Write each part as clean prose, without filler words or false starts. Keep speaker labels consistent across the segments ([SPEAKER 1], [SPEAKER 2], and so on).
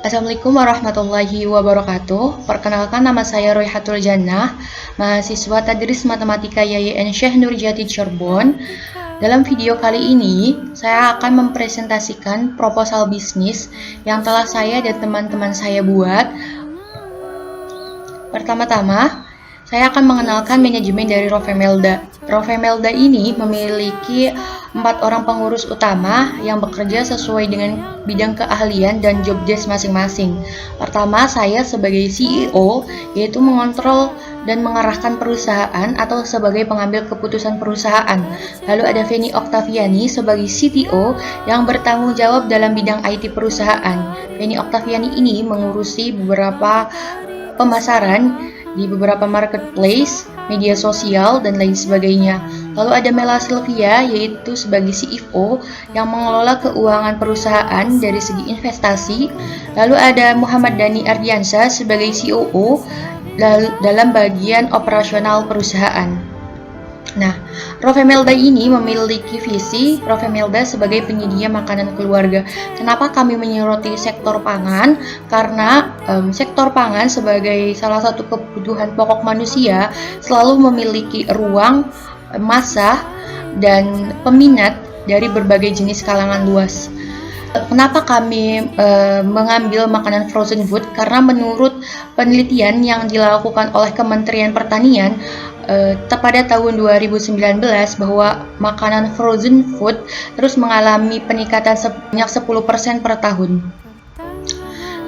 [SPEAKER 1] Assalamualaikum warahmatullahi wabarakatuh. Perkenalkan, nama saya Royhatul Jannah, mahasiswa Tadris Matematika YIN Syekh Nurjati Cirebon. Dalam video kali ini, saya akan mempresentasikan proposal bisnis yang telah saya dan teman-teman saya buat. Pertama-tama, saya akan mengenalkan manajemen dari Rovemelda. Rovemelda ini memiliki 4 orang pengurus utama yang bekerja sesuai dengan bidang keahlian dan job desk masing-masing. Pertama, saya sebagai CEO, yaitu mengontrol dan mengarahkan perusahaan atau sebagai pengambil keputusan perusahaan. Lalu ada Feni Oktaviani sebagai CTO yang bertanggung jawab dalam bidang IT perusahaan. Feni Oktaviani ini mengurusi beberapa pemasaran di beberapa marketplace, media sosial, dan lain sebagainya. Lalu ada Mela Sylvia, yaitu sebagai CFO yang mengelola keuangan perusahaan dari segi investasi. Lalu ada Muhammad Dhani Ardiansyah sebagai COO dalam bagian operasional perusahaan. Nah, Rovemelda ini memiliki visi Rovemelda sebagai penyedia makanan keluarga. Kenapa kami menyoroti sektor pangan? Karena sektor pangan sebagai salah satu kebutuhan pokok manusia selalu memiliki ruang, massa, dan peminat dari berbagai jenis kalangan luas. Kenapa kami mengambil makanan frozen food? Karena menurut penelitian yang dilakukan oleh Kementerian Pertanian pada tahun 2019 bahwa makanan frozen food terus mengalami peningkatan sebanyak 10% per tahun.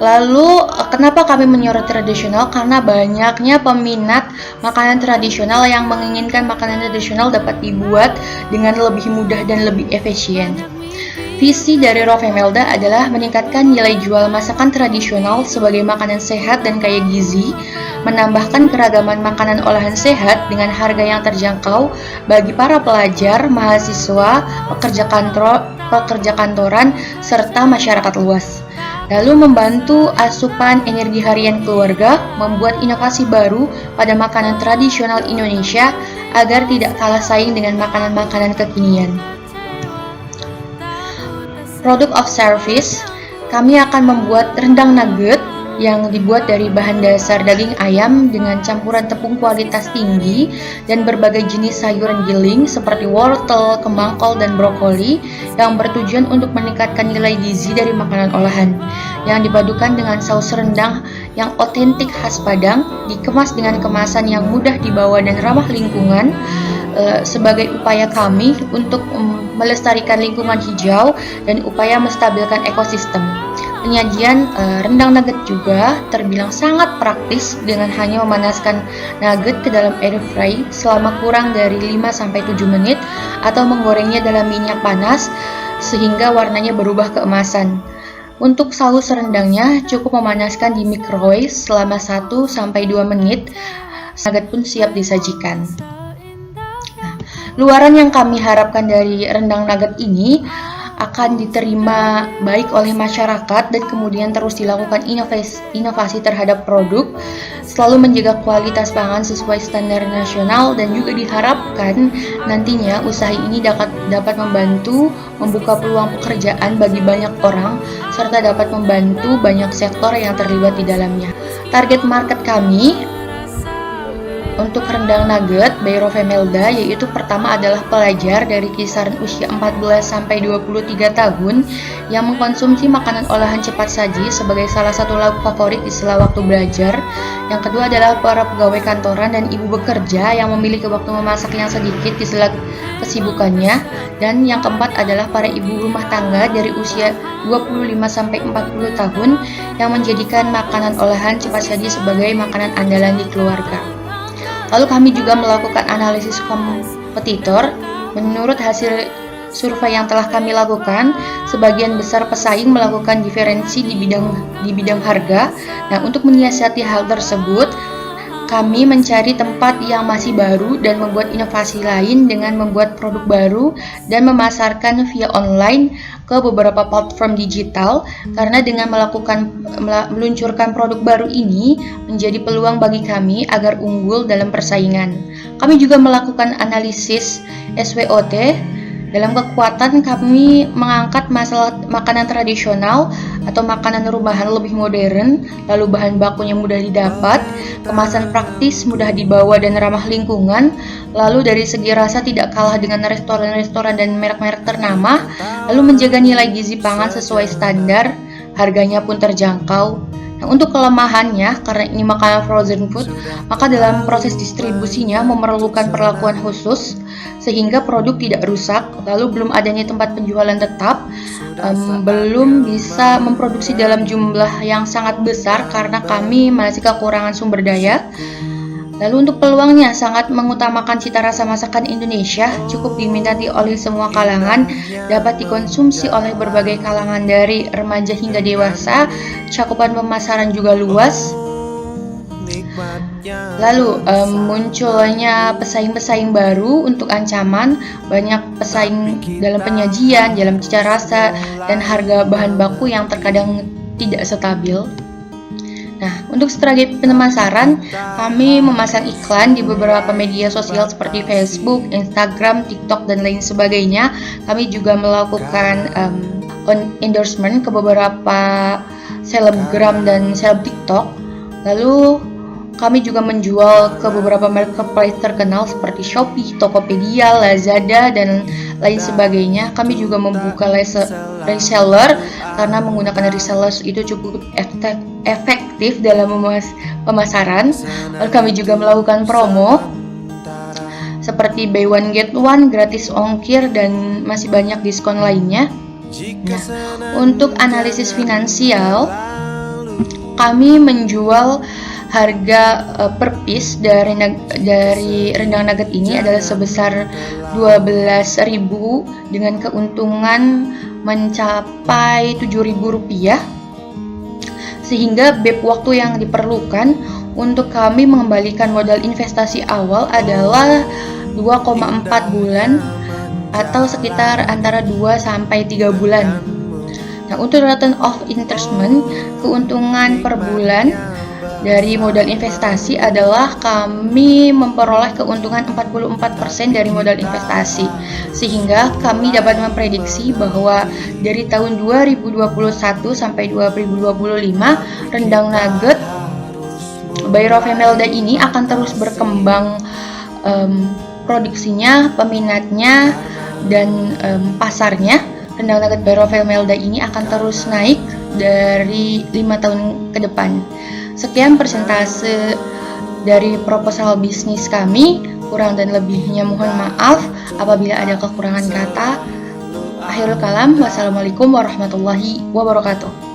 [SPEAKER 1] Lalu, kenapa kami menyoroti tradisional? Karena banyaknya peminat makanan tradisional yang menginginkan makanan tradisional dapat dibuat dengan lebih mudah dan lebih efisien. Visi dari Rovemelda adalah meningkatkan nilai jual masakan tradisional sebagai makanan sehat dan kaya gizi, menambahkan keragaman makanan olahan sehat dengan harga yang terjangkau bagi para pelajar, mahasiswa, pekerja kantoran, serta masyarakat luas. Lalu membantu asupan energi harian keluarga, membuat inovasi baru pada makanan tradisional Indonesia agar tidak kalah saing dengan makanan-makanan kekinian. Product of service, kami akan membuat rendang nugget yang dibuat dari bahan dasar daging ayam dengan campuran tepung kualitas tinggi dan berbagai jenis sayuran giling seperti wortel, kemang kol, dan brokoli yang bertujuan untuk meningkatkan nilai gizi dari makanan olahan yang dipadukan dengan saus rendang yang otentik khas Padang, dikemas dengan kemasan yang mudah dibawa dan ramah lingkungan sebagai upaya kami untuk melestarikan lingkungan hijau dan upaya menstabilkan ekosistem. Penyajian rendang nugget juga terbilang sangat praktis dengan hanya memanaskan nugget ke dalam air fry selama kurang dari 5-7 menit atau menggorengnya dalam minyak panas sehingga warnanya berubah keemasan. Untuk saus rendangnya cukup memanaskan di microwave selama 1-2 menit, nugget pun siap disajikan. Luaran yang kami harapkan dari rendang nugget ini akan diterima baik oleh masyarakat dan kemudian terus dilakukan inovasi terhadap produk, selalu menjaga kualitas pangan sesuai standar nasional, dan juga diharapkan nantinya usaha ini dapat membantu membuka peluang pekerjaan bagi banyak orang serta dapat membantu banyak sektor yang terlibat di dalamnya. Target market kami untuk rendang nugget by Rovemelda yaitu pertama adalah pelajar dari kisaran usia 14-23 tahun yang mengkonsumsi makanan olahan cepat saji sebagai salah satu lauk favorit di sela waktu belajar. Yang kedua adalah para pegawai kantoran dan ibu bekerja yang memiliki waktu memasak yang sedikit di sela kesibukannya. Dan yang keempat adalah para ibu rumah tangga dari usia 25-40 tahun yang menjadikan makanan olahan cepat saji sebagai makanan andalan di keluarga. Lalu kami juga melakukan analisis kompetitor. Menurut hasil survei yang telah kami lakukan, sebagian besar pesaing melakukan diferensi di bidang harga. Nah, untuk menyiasati hal tersebut, kami mencari tempat yang masih baru dan membuat inovasi lain dengan membuat produk baru dan memasarkan via online ke beberapa platform digital, karena dengan meluncurkan produk baru ini menjadi peluang bagi kami agar unggul dalam persaingan. Kami juga melakukan analisis SWOT Dalam kekuatan kami mengangkat masalah makanan tradisional atau makanan rumahan lebih modern, lalu bahan bakunya mudah didapat, kemasan praktis, mudah dibawa dan ramah lingkungan, lalu dari segi rasa tidak kalah dengan restoran-restoran dan merek-merek ternama, lalu menjaga nilai gizi pangan sesuai standar, harganya pun terjangkau. Nah, untuk kelemahannya, karena ini makanan frozen food, maka dalam proses distribusinya memerlukan perlakuan khusus, sehingga produk tidak rusak, lalu belum adanya tempat penjualan tetap, belum bisa memproduksi dalam jumlah yang sangat besar karena kami masih kekurangan sumber daya. Lalu untuk peluangnya sangat mengutamakan cita rasa masakan Indonesia, cukup diminati oleh semua kalangan, dapat dikonsumsi oleh berbagai kalangan dari remaja hingga dewasa, cakupan pemasaran juga luas. Lalu munculnya pesaing-pesaing baru untuk ancaman, banyak pesaing dalam penyajian, dalam cita rasa, dan harga bahan baku yang terkadang tidak stabil. Nah, untuk strategi pemasaran, kami memasang iklan di beberapa media sosial seperti Facebook, Instagram, TikTok, dan lain sebagainya. Kami juga melakukan endorsement ke beberapa selebgram dan seleb TikTok. Lalu kami juga menjual ke beberapa marketplace terkenal seperti Shopee, Tokopedia, Lazada, dan lain sebagainya. Kami juga membuka reseller karena menggunakan resellers itu cukup efektif dalam pemasaran. Lalu kami juga melakukan promo seperti buy one get one, gratis ongkir, dan masih banyak diskon lainnya. Nah, untuk analisis finansial, kami menjual harga per piece dari rendang nugget ini adalah sebesar 12.000 dengan keuntungan mencapai Rp7.000, sehingga waktu yang diperlukan untuk kami mengembalikan modal investasi awal adalah 2,4 bulan atau sekitar antara 2-3 bulan. Nah, untuk return of investment, keuntungan per bulan dari modal investasi adalah kami memperoleh keuntungan 44% dari modal investasi, sehingga kami dapat memprediksi bahwa dari tahun 2021 sampai 2025 rendang nugget by Rofemelda ini akan terus berkembang, produksinya, peminatnya, dan pasarnya. Rendang nugget by Rofemelda ini akan terus naik dari 5 tahun ke depan. Sekian persentase dari proposal bisnis kami, kurang dan lebihnya mohon maaf apabila ada kekurangan kata. Akhirul kalam, wassalamualaikum warahmatullahi wabarakatuh.